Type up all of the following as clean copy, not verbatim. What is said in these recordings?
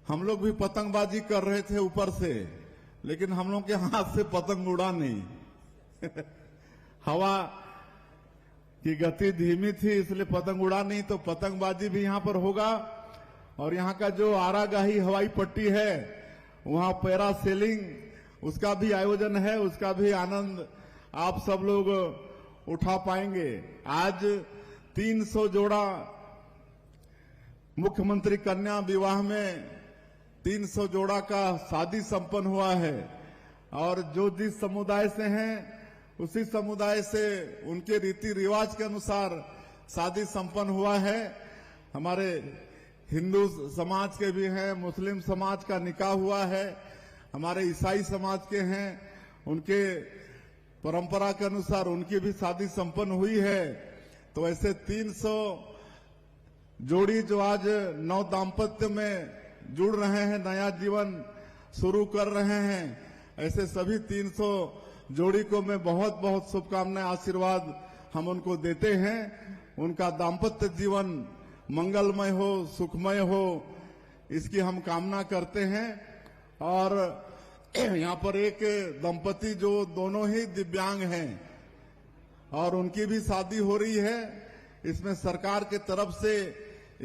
हम लोग भी पतंगबाजी कर रहे थे ऊपर से, लेकिन हम लोग के हाथ से पतंग उड़ा नहीं। हवा की गति धीमी थी इसलिए पतंग उड़ा नहीं, तो पतंगबाजी भी यहां पर होगा। और यहां का जो आरागाही हवाई पट्टी है वहां पैरा सेलिंग उसका भी आयोजन है, उसका भी आनंद आप सब लोग उठा पाएंगे। आज 300 जोड़ा मुख्यमंत्री कन्या विवाह में 300 जोड़ा का शादी संपन्न हुआ है। और जो जिस समुदाय से हैं उसी समुदाय से उनके रीति रिवाज के अनुसार शादी संपन्न हुआ है। हमारे हिंदू समाज के भी हैं, मुस्लिम समाज का निकाह हुआ है, हमारे ईसाई समाज के हैं, उनके परंपरा के अनुसार उनकी भी शादी संपन्न हुई है। तो ऐसे 300 जोड़ी जो आज नव दाम्पत्य में जुड़ रहे हैं, नया जीवन शुरू कर रहे हैं, ऐसे सभी 300 जोड़ी को मैं बहुत बहुत शुभकामनाएं, आशीर्वाद हम उनको देते हैं। उनका दाम्पत्य जीवन मंगलमय हो, सुखमय हो, इसकी हम कामना करते हैं। और यहाँ पर एक दंपति जो दोनों ही दिव्यांग हैं और उनकी भी शादी हो रही है। इसमें सरकार के तरफ से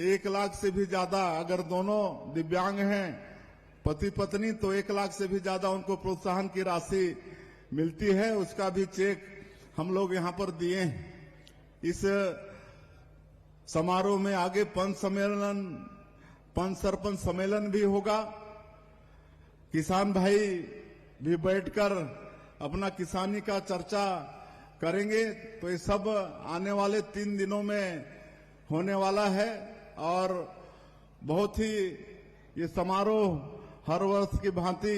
1 लाख से भी ज्यादा, अगर दोनों दिव्यांग हैं पति पत्नी, तो 1 लाख से भी ज्यादा उनको प्रोत्साहन की राशि मिलती है। उसका भी चेक हम लोग यहाँ पर दिए हैं। इस समारोह में आगे पंच सरपंच सम्मेलन भी होगा। किसान भाई भी बैठकर अपना किसानी का चर्चा करेंगे। तो ये सब आने वाले 3 दिनों में होने वाला है। और बहुत ही ये समारोह हर वर्ष की भांति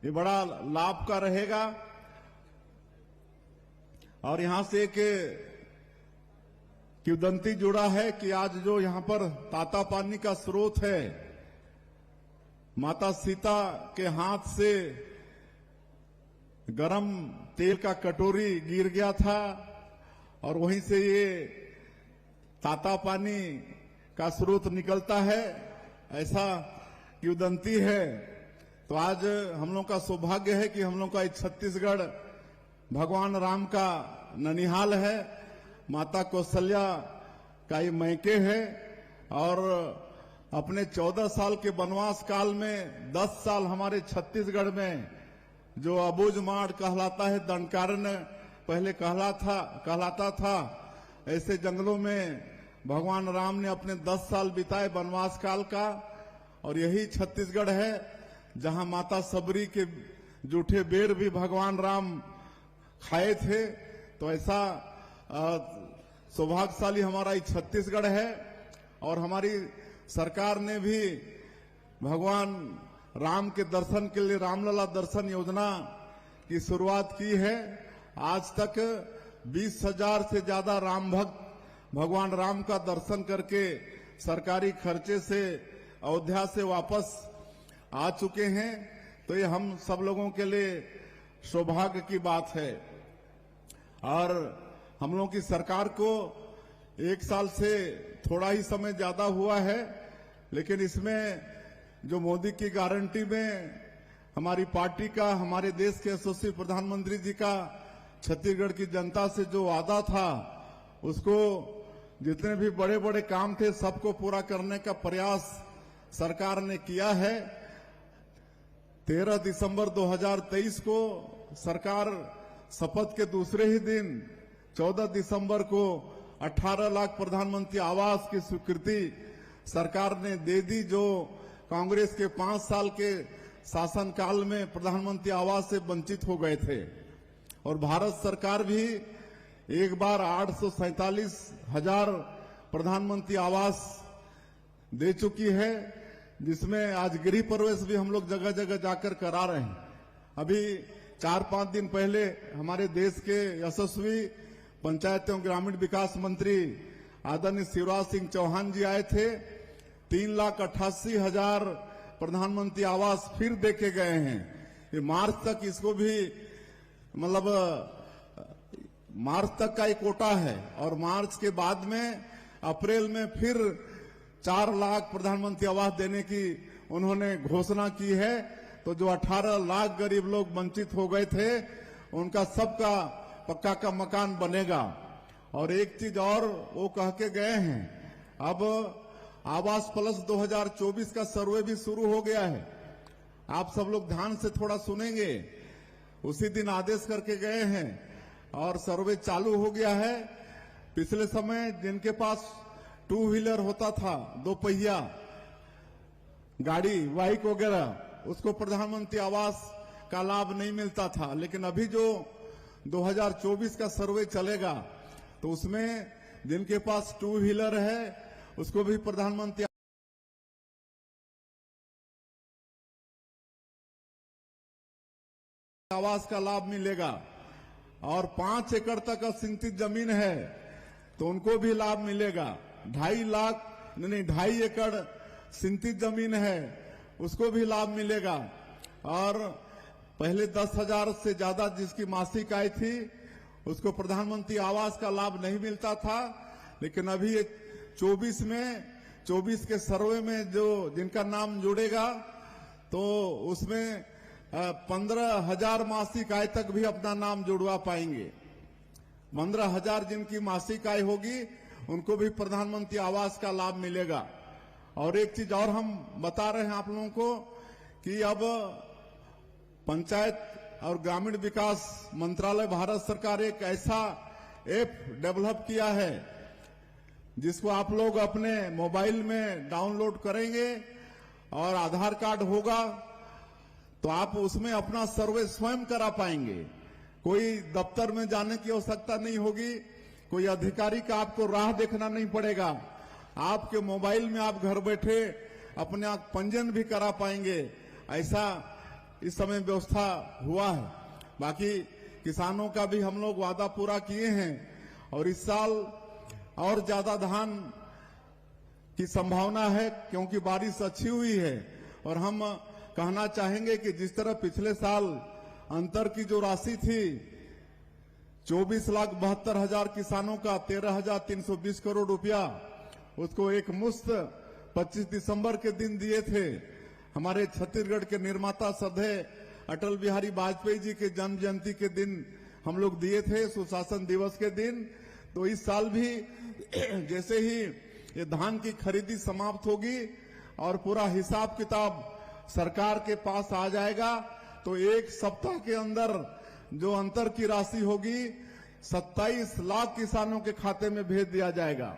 ये बड़ा लाभ का रहेगा। और यहां से एक किंवदंती जुड़ा है कि आज जो यहां पर ताता पानी का स्रोत है, माता सीता के हाथ से गरम तेल का कटोरी गिर गया था और वहीं से ये ताता पानी का स्रोत निकलता है, ऐसा किंवदंती है। तो आज हम लोग का सौभाग्य है कि हम लोग का छत्तीसगढ़ भगवान राम का ननिहाल है, माता कौशल्या का ये मैके है। और अपने 14 साल के वनवास काल में 10 साल हमारे छत्तीसगढ़ में जो अबूझमाड़ कहलाता है, दंडकारण्य पहले कहलाता था, ऐसे जंगलों में भगवान राम ने अपने 10 साल बिताए वनवास काल का। और यही छत्तीसगढ़ है जहां माता सबरी के जूठे बेर भी भगवान राम खाए थे। तो ऐसा सौभाग्यशाली हमारा छत्तीसगढ़ है। और हमारी सरकार ने भी भगवान राम के दर्शन के लिए रामलला दर्शन योजना की शुरुआत की है। आज तक 20,000 से ज्यादा राम भक्त भगवान राम का दर्शन करके सरकारी खर्चे से अयोध्या से वापस आ चुके हैं। तो ये हम सब लोगों के लिए सौभाग्य की बात है। और हम लोगों की सरकार को 1 साल से थोड़ा ही समय ज्यादा हुआ है, लेकिन इसमें जो मोदी की गारंटी में हमारी पार्टी का, हमारे देश के यशस्वी प्रधानमंत्री जी का छत्तीसगढ़ की जनता से जो वादा था, उसको जितने भी बड़े बड़े काम थे सबको पूरा करने का प्रयास सरकार ने किया है। 13 दिसंबर 2023 को सरकार शपथ के दूसरे ही दिन 14 दिसंबर को 18 लाख प्रधानमंत्री आवास की स्वीकृति सरकार ने दे दी, जो कांग्रेस के 5 साल के शासनकाल में प्रधानमंत्री आवास से वंचित हो गए थे। और भारत सरकार भी एक बार 847,000 प्रधानमंत्री आवास दे चुकी है, जिसमें आज गृह प्रवेश भी हम लोग जगह जगह जाकर करा रहे हैं। अभी 4-5 दिन पहले हमारे देश के यशस्वी पंचायत एवं ग्रामीण विकास मंत्री आदरणीय शिवराज सिंह चौहान जी आए थे। 3,88,000 प्रधानमंत्री आवास फिर देके गए हैं। ये मार्च तक इसको भी मतलब मार्च तक का एक कोटा है और मार्च के बाद में अप्रैल में फिर 4 लाख प्रधानमंत्री आवास देने की उन्होंने घोषणा की है। तो जो 18 लाख गरीब लोग वंचित हो गए थे उनका सबका पक्का का मकान बनेगा। और एक चीज और वो कह के गए हैं, अब आवास प्लस 2024 का सर्वे भी शुरू हो गया है। आप सब लोग ध्यान से थोड़ा सुनेंगे। उसी दिन आदेश करके गए हैं और सर्वे चालू हो गया है। पिछले समय जिनके पास 2 व्हीलर होता था, 2 पहिया गाड़ी, बाइक वगैरह, उसको प्रधानमंत्री आवास का लाभ नहीं मिलता था। लेकिन अभी जो 2024 का सर्वे चलेगा तो उसमें जिनके पास 2 व्हीलर है उसको भी प्रधानमंत्री आवास का लाभ मिलेगा। और 5 एकड़ तक सिंचित जमीन है तो उनको भी लाभ मिलेगा। 2.5 एकड़ सिंचित जमीन है उसको भी लाभ मिलेगा। और पहले 10,000 से ज्यादा जिसकी मासिक आय थी उसको प्रधानमंत्री आवास का लाभ नहीं मिलता था। लेकिन अभी 24 के सर्वे में जो जिनका नाम जुड़ेगा तो उसमें 15,000 मासिक आय तक भी अपना नाम जुड़वा पाएंगे। 15,000 जिनकी मासिक आय होगी उनको भी प्रधानमंत्री आवास का लाभ मिलेगा। और एक चीज और हम बता रहे हैं आप लोगों को कि अब पंचायत और ग्रामीण विकास मंत्रालय भारत सरकार एक ऐसा ऐप डेवलप किया है जिसको आप लोग अपने मोबाइल में डाउनलोड करेंगे और आधार कार्ड होगा तो आप उसमें अपना सर्वे स्वयं करा पाएंगे। कोई दफ्तर में जाने की आवश्यकता नहीं होगी, कोई अधिकारी का आपको राह देखना नहीं पड़ेगा। आपके मोबाइल में आप घर बैठे अपने आप पंजीयन भी करा पाएंगे। ऐसा इस समय व्यवस्था हुआ है। बाकी किसानों का भी हम लोग वादा पूरा किए हैं और इस साल और ज्यादा धान की संभावना है क्योंकि बारिश अच्छी हुई है। और हम कहना चाहेंगे कि जिस तरह पिछले साल अंतर की जो राशि थी 24,72,000 किसानों का 13,320 करोड़ रुपया उसको एक मुश्त 25 दिसंबर के दिन दिए थे। हमारे छत्तीसगढ़ के निर्माता श्रद्धेय अटल बिहारी वाजपेयी जी के जन्म जयंती के दिन हम लोग दिए थे, सुशासन दिवस के दिन। तो इस साल भी जैसे ही ये धान की खरीदी समाप्त होगी और पूरा हिसाब किताब सरकार के पास आ जाएगा तो एक सप्ताह के अंदर जो अंतर की राशि होगी 27 लाख किसानों के खाते में भेज दिया जाएगा।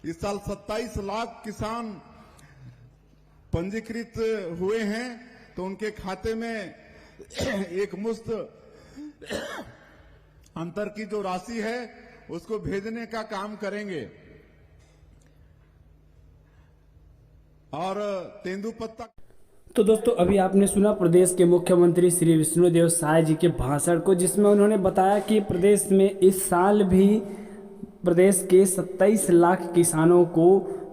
इस साल 27 लाख किसान पंजीकृत हुए हैं तो उनके खाते में एक मुश्त अंतर की जो राशि है उसको भेजने का काम करेंगे। और तेंदुपत्ता तो दोस्तों अभी आपने सुना प्रदेश के मुख्यमंत्री श्री विष्णुदेव साय जी के भाषण को, जिसमें उन्होंने बताया कि प्रदेश में इस साल भी प्रदेश के 27 लाख किसानों को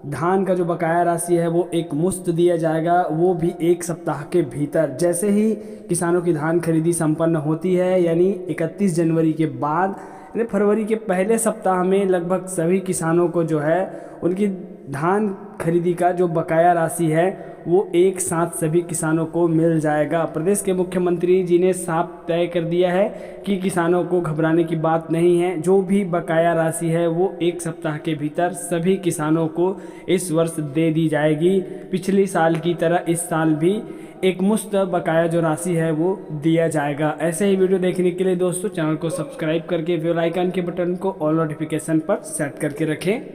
धान का जो बकाया राशि है वो एक मुश्त दिया जाएगा, वो भी एक सप्ताह के भीतर। जैसे ही किसानों की धान खरीदी संपन्न होती है यानी 31 जनवरी के बाद यानी फरवरी के पहले सप्ताह में लगभग सभी किसानों को जो है उनकी धान खरीदी का जो बकाया राशि है वो एक साथ सभी किसानों को मिल जाएगा। प्रदेश के मुख्यमंत्री जी ने साफ तय कर दिया है कि किसानों को घबराने की बात नहीं है, जो भी बकाया राशि है वो एक सप्ताह के भीतर सभी किसानों को इस वर्ष दे दी जाएगी। पिछले साल की तरह इस साल भी एक मुश्त बकाया जो राशि है वो दिया जाएगा। ऐसे ही वीडियो देखने के लिए दोस्तों चैनल को सब्सक्राइब करके बेल आइकन के बटन को ऑल नोटिफिकेशन पर सेट करके रखें।